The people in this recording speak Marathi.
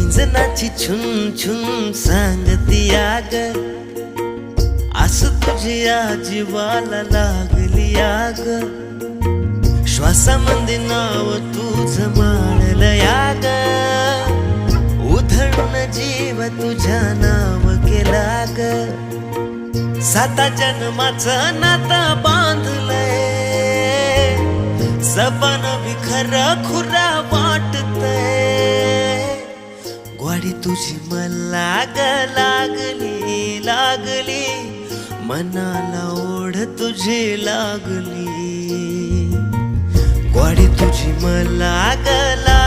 किंजनाची छुन छुन सांगती आग, आस तुझ्या जीवाला लागली आग. श्वासामध्ये नाव तुझं माळलं याग, उधळून जीव तुझ्या नाव केला ग. 7 जन्माचं नातं बांधलंय, सपन भी खरं खुरा वाटतंय. ग्वाडी तुझी मला ग लागली लागली, मनाला ओढ तुझी लागली. ग्वाडी तुझी मला ग लागली